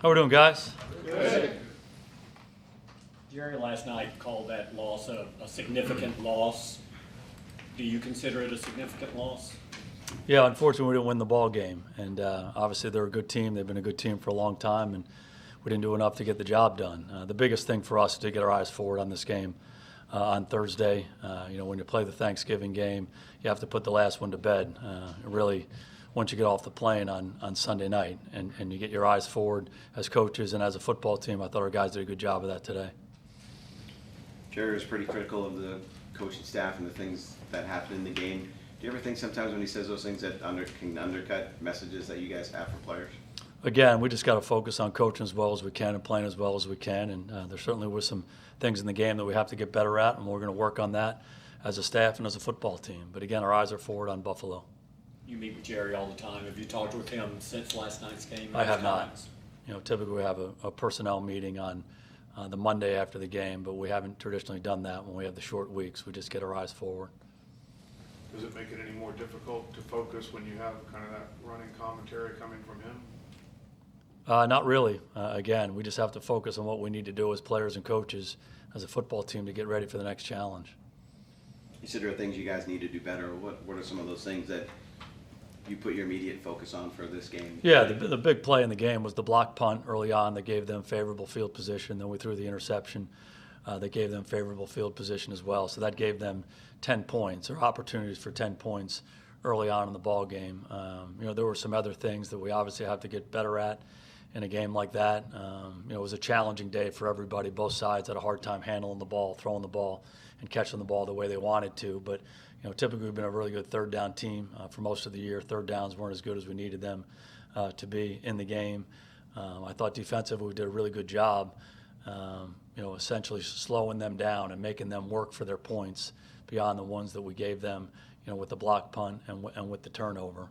How we doing, guys? Good. Jerry last night called that loss a significant loss. Do you consider it a significant loss? Yeah, unfortunately, we didn't win the ball game, and obviously they're a good team. They've been a good team for a long time, and we didn't do enough to get the job done. The biggest thing for us is to get our eyes forward on this game on Thursday. When you play the Thanksgiving game, you have to put the last one to bed. Really, once you get off the plane on Sunday night, and you get your eyes forward as coaches and as a football team, I thought our guys did a good job of that today. Jerry was pretty critical of the coaching staff and the things that happened in the game. Do you ever think sometimes when he says those things that can undercut messages that you guys have for players? Again, we just got to focus on coaching as well as we can and playing as well as we can. And there certainly were some things in the game that we have to get better at, and we're going to work on that as a staff and as a football team. But again, our eyes are forward on Buffalo. You meet with Jerry all the time. Have you talked with him since last night's game? I have not. Typically we have a personnel meeting on the Monday after the game, but we haven't traditionally done that when we have the short weeks. We just get our eyes forward. Does it make it any more difficult to focus when you have kind of that running commentary coming from him? Not really. Again, we just have to focus on what we need to do as players and coaches as a football team to get ready for the next challenge. You said there are things you guys need to do better. What are some of those things that you put your immediate focus on for this game? Yeah, the big play in the game was the block punt early on that gave them favorable field position. Then we threw the interception that gave them favorable field position as well. So that gave them 10 points or opportunities for 10 points early on in the ball game. There were some other things that we obviously have to get better at in a game like that. It was a challenging day for everybody. Both sides had a hard time handling the ball, throwing the ball, and catching the ball the way they wanted to. But typically we've been a really good third down team for most of the year. Third downs weren't as good as we needed them to be in the game. I thought defensively we did a really good job, essentially slowing them down and making them work for their points beyond the ones that we gave them, with the block punt and with the turnover.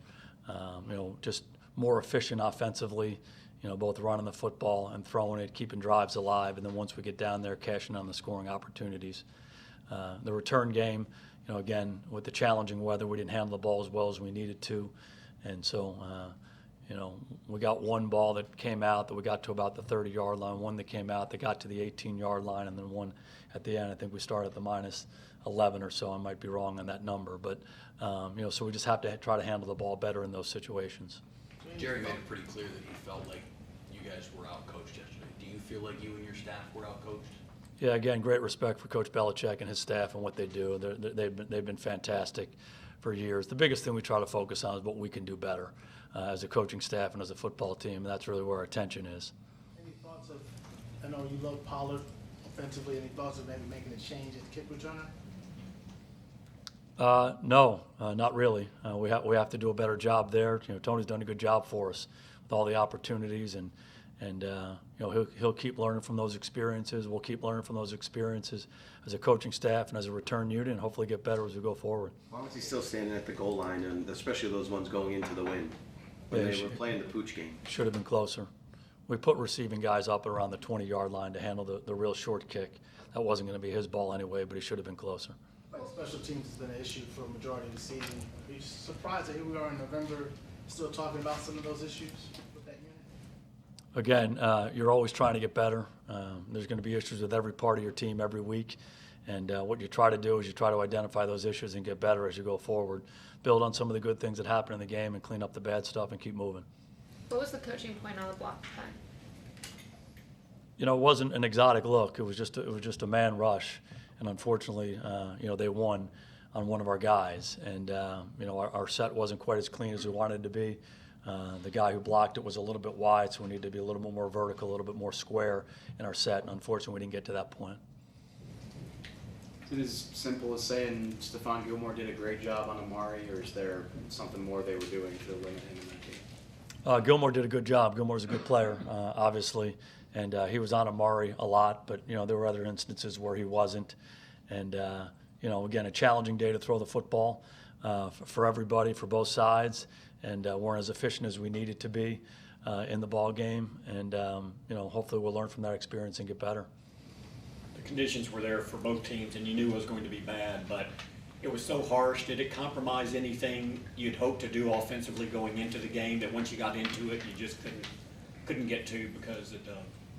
Just more efficient offensively, both running the football and throwing it, keeping drives alive, and then once we get down there, cashing on the scoring opportunities. The return game, again, with the challenging weather, we didn't handle the ball as well as we needed to. And so, we got one ball that came out that we got to about the 30-yard line, one that came out that got to the 18-yard line, and then one at the end. I think we started at the minus 11 or so. I might be wrong on that number. But, so we just have to try to handle the ball better in those situations. Jerry made it pretty clear that he felt like you guys were out-coached yesterday. Do you feel like you and your staff were out-coached? Yeah, again, great respect for Coach Belichick and his staff and what they do. They've been fantastic for years. The biggest thing we try to focus on is what we can do better as a coaching staff and as a football team, and that's really where our attention is. Any thoughts of, I know you love Pollard offensively, any thoughts of maybe making a change at kick returner? No, not really. We have to do a better job there. Tony's done a good job for us with all the opportunities, and he'll keep learning from those experiences. We'll keep learning from those experiences as a coaching staff and as a return unit, and hopefully get better as we go forward. Why was he still standing at the goal line, and especially those ones going into the win when they were playing the pooch game? Should have been closer. We put receiving guys up around the 20-yard line to handle the real short kick. That wasn't going to be his ball anyway, but he should have been closer. Special teams has been an issue for a majority of the season. Are you surprised that here we are in November still talking about some of those issues with that unit? Again, you're always trying to get better. There's going to be issues with every part of your team every week. And what you try to do is you try to identify those issues and get better as you go forward. Build on some of the good things that happen in the game and clean up the bad stuff and keep moving. What was the coaching point on the block punt? It wasn't an exotic look. It was just a man rush. And unfortunately, they won on one of our guys. And, our set wasn't quite as clean as we wanted it to be. The guy who blocked it was a little bit wide, so we needed to be a little bit more vertical, a little bit more square in our set. And unfortunately, we didn't get to that point. Is it as simple as saying Stephon Gilmore did a great job on Amari, or is there something more they were doing to limit him in that game? Gilmore did a good job. Gilmore's a good player, obviously. And he was on Amari a lot, but, there were other instances where he wasn't. And, again, a challenging day to throw the football for everybody, for both sides, and weren't as efficient as we needed to be in the ball game. And, hopefully we'll learn from that experience and get better. The conditions were there for both teams, and you knew it was going to be bad, but it was so harsh. Did it compromise anything you'd hoped to do offensively going into the game that once you got into it, you just couldn't get to because of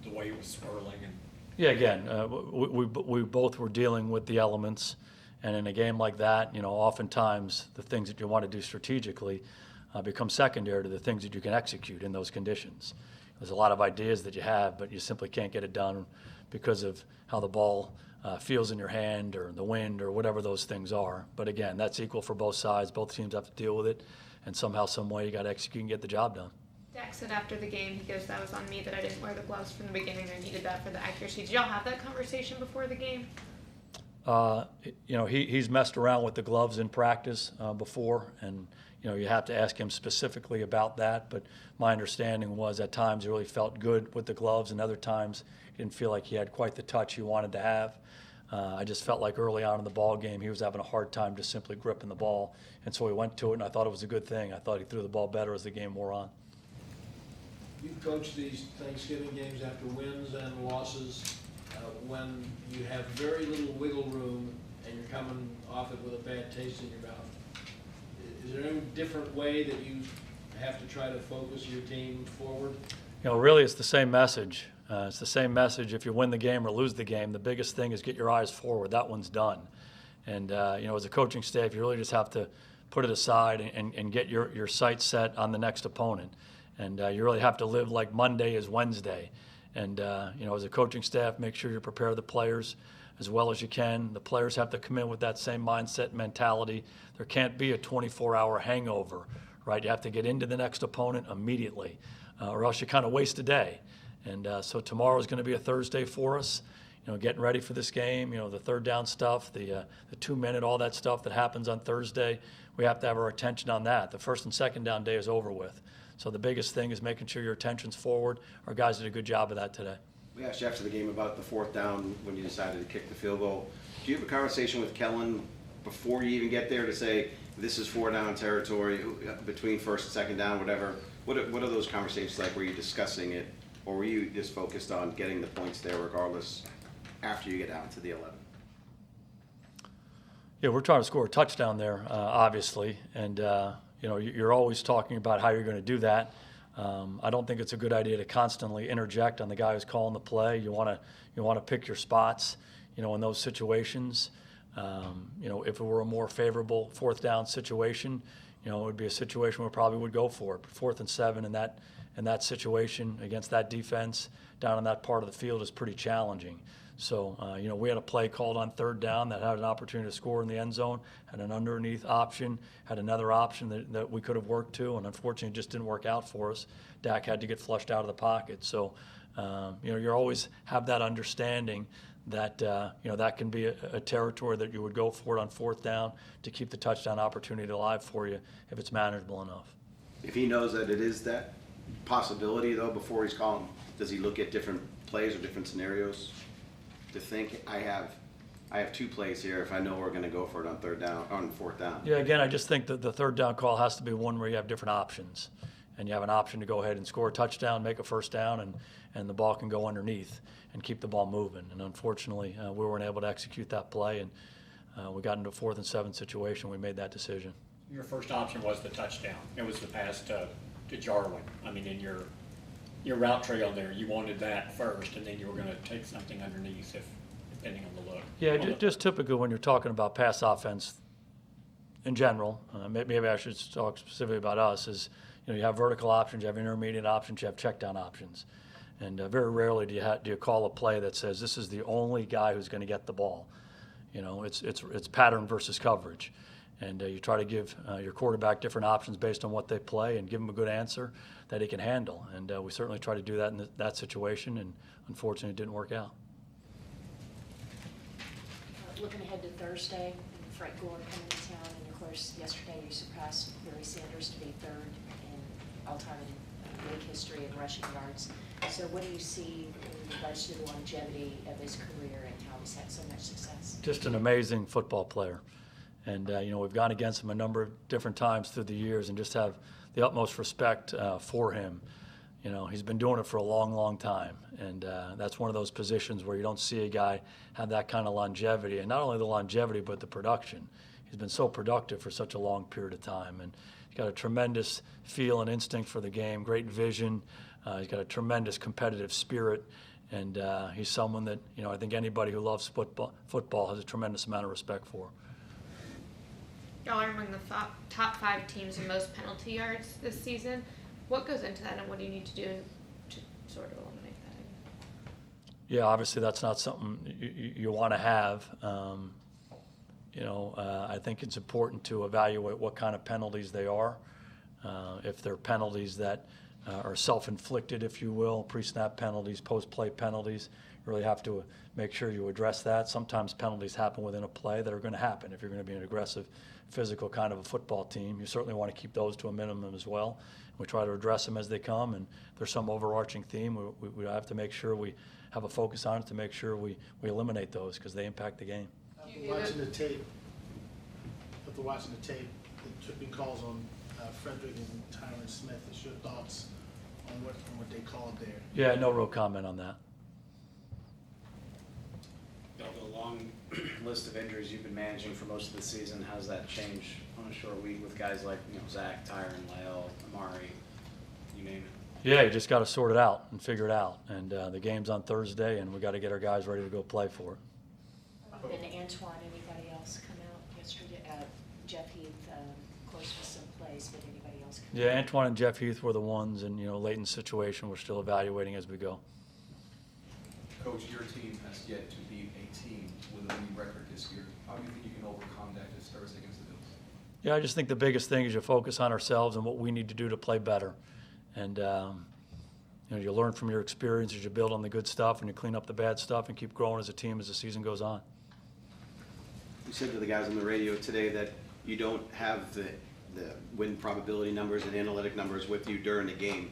the way it was swirling and. Yeah, again, we both were dealing with the elements, and in a game like that, oftentimes the things that you want to do strategically become secondary to the things that you can execute in those conditions. There's a lot of ideas that you have, but you simply can't get it done because of how the ball feels in your hand or the wind or whatever those things are. But again, that's equal for both sides. Both teams have to deal with it, and somehow, some way, you got to execute and get the job done. Dak said after the game, he goes, that was on me that I didn't wear the gloves from the beginning. I needed that for the accuracy. Did y'all have that conversation before the game? He's messed around with the gloves in practice before, and you have to ask him specifically about that. But my understanding was at times he really felt good with the gloves, and other times he didn't feel like he had quite the touch he wanted to have. I just felt like early on in the ball game he was having a hard time just simply gripping the ball, and so he went to it, and I thought it was a good thing. I thought he threw the ball better as the game wore on. You've coached these Thanksgiving games after wins and losses, when you have very little wiggle room and you're coming off it with a bad taste in your mouth. Is there any different way that you have to try to focus your team forward? Really it's the same message. It's the same message if you win the game or lose the game. The biggest thing is get your eyes forward. That one's done. And, as a coaching staff, you really just have to put it aside and get your sights set on the next opponent. And you really have to live like Monday is Wednesday. And, as a coaching staff, make sure you prepare the players as well as you can. The players have to come in with that same mindset and mentality. There can't be a 24-hour hangover, right? You have to get into the next opponent immediately, or else you kind of waste a day. And so tomorrow is going to be a Thursday for us, getting ready for this game, the third down stuff, the 2-minute, all that stuff that happens on Thursday. We have to have our attention on that. The first and second down day is over with. So the biggest thing is making sure your attention's forward. Our guys did a good job of that today. We asked you after the game about the fourth down when you decided to kick the field goal. Do you have a conversation with Kellen before you even get there to say, this is 4-down territory, between first and second down, whatever? What are those conversations like? Were you discussing it, or were you just focused on getting the points there regardless after you get down to the 11? Yeah, we're trying to score a touchdown there, obviously, and you're always talking about how you're going to do that. I don't think it's a good idea to constantly interject on the guy who's calling the play. You want to pick your spots, in those situations. If it were a more favorable fourth down situation, it would be a situation where we probably would go for it. But 4th and 7 in that situation against that defense down in that part of the field is pretty challenging. So, we had a play called on 3rd down that had an opportunity to score in the end zone, had an underneath option, had another option that we could have worked to, and unfortunately it just didn't work out for us. Dak had to get flushed out of the pocket. So, you always have that understanding that, that can be a territory that you would go for it on 4th down to keep the touchdown opportunity alive for you if it's manageable enough. If he knows that it is that possibility, though, before he's calling, does he look at different plays or different scenarios to think, I have 2 plays here if I know we're going to go for it on 3rd down, on 4th down? Yeah, again, I just think that the 3rd down call has to be one where you have different options. And you have an option to go ahead and score a touchdown, make a 1st down, and the ball can go underneath and keep the ball moving. And unfortunately, we weren't able to execute that play, and we got into a 4th and 7 situation. We made that decision. Your first option was the touchdown. It was the pass to Jarwin. I mean, in your route trail there, you wanted that first, and then you were going to take something underneath depending on the look. Yeah, just typical when you're talking about pass offense in general. Maybe I should talk specifically about us. Is you have vertical options, you have intermediate options, you have check down options, and very rarely do you call a play that says this is the only guy who's going to get the ball. It's pattern versus coverage. And you try to give your quarterback different options based on what they play and give him a good answer that he can handle. And we certainly try to do that in that situation, and unfortunately it didn't work out. Looking ahead to Thursday, Frank Gore coming to town, and of course yesterday you surpassed Barry Sanders to be 3rd in all-time in league history in rushing yards. So what do you see in regards to the longevity of his career and how he's had so much success? Just an amazing football player. And, we've gone against him a number of different times through the years and just have the utmost respect for him. He's been doing it for a long, long time. And that's one of those positions where you don't see a guy have that kind of longevity. And not only the longevity, but the production. He's been so productive for such a long period of time. And he's got a tremendous feel and instinct for the game, great vision, He's got a tremendous competitive spirit, and he's someone that, I think anybody who loves football has a tremendous amount of respect for. Y'all are among the top 5 teams in most penalty yards this season. What goes into that, and what do you need to do to sort of eliminate that? Yeah, obviously that's not something you want to have. I think it's important to evaluate what kind of penalties they are. If they're penalties that are self-inflicted, if you will, pre-snap penalties, post-play penalties, you really have to make sure you address that. Sometimes penalties happen within a play that are going to happen. If you're going to be an aggressive, physical kind of a football team, you certainly want to keep those to a minimum as well. We try to address them as they come, and if there's some overarching theme, we have to make sure we have a focus on it to make sure we eliminate those because they impact the game. After watching the tape, the tripping calls on Frederick and Tyron Smith, what's your thoughts on what they called there? Yeah, no real comment on that. The long list of injuries you've been managing for most of the season, how's that changed on a short week with guys like Zach, Tyron, Lyle, Amari, you name it? Yeah, you just got to sort it out and figure it out. And the game's on Thursday, and we got to get our guys ready to go play for it. And Antoine, anybody else come out yesterday? Jeff Heath, of course, with some plays, but anybody else come out? Yeah, Antoine and Jeff Heath were the ones, and Leighton's situation we're still evaluating as we go. Coach, your team has yet to beat a team with a winning record this year. How do you think you can overcome that this Thursday against the Bills? Yeah, I just think the biggest thing is you focus on ourselves and what we need to do to play better. And you learn from your experiences, you build on the good stuff, and you clean up the bad stuff and keep growing as a team as the season goes on. You said to the guys on the radio today that you don't have the win probability numbers and analytic numbers with you during the game.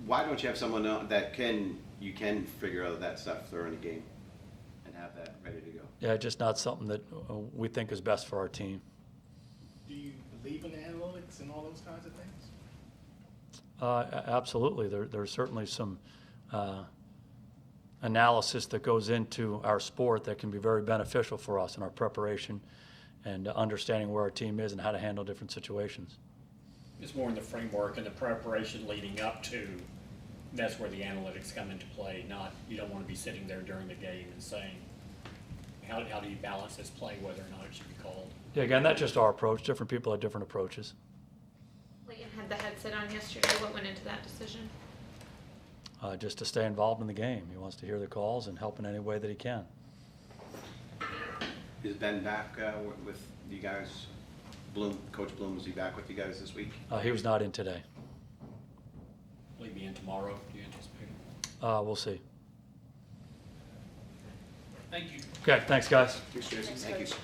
Why don't you have someone that you can figure out that stuff during the game and have that ready to go? Yeah, just not something that we think is best for our team. Do you believe in the analytics and all those kinds of things? Absolutely. There's certainly some analysis that goes into our sport that can be very beneficial for us in our preparation and understanding where our team is and how to handle different situations. It's more in the framework and the preparation leading up to, that's where the analytics come into play, not, you don't want to be sitting there during the game and saying, how do you balance this play, whether or not it should be called? Yeah, again, that's just our approach. Different people have different approaches. Leighton had the headset on yesterday. What went into that decision? Just to stay involved in the game. He wants to hear the calls and help in any way that he can. Is Ben back with you guys? Coach Bloom, was he back with you guys this week? He was not in today. Will he be in tomorrow, do you anticipate? We'll see. Thank you. Okay, thanks, guys. Thanks, Jason. Thanks, Thank you. Coach.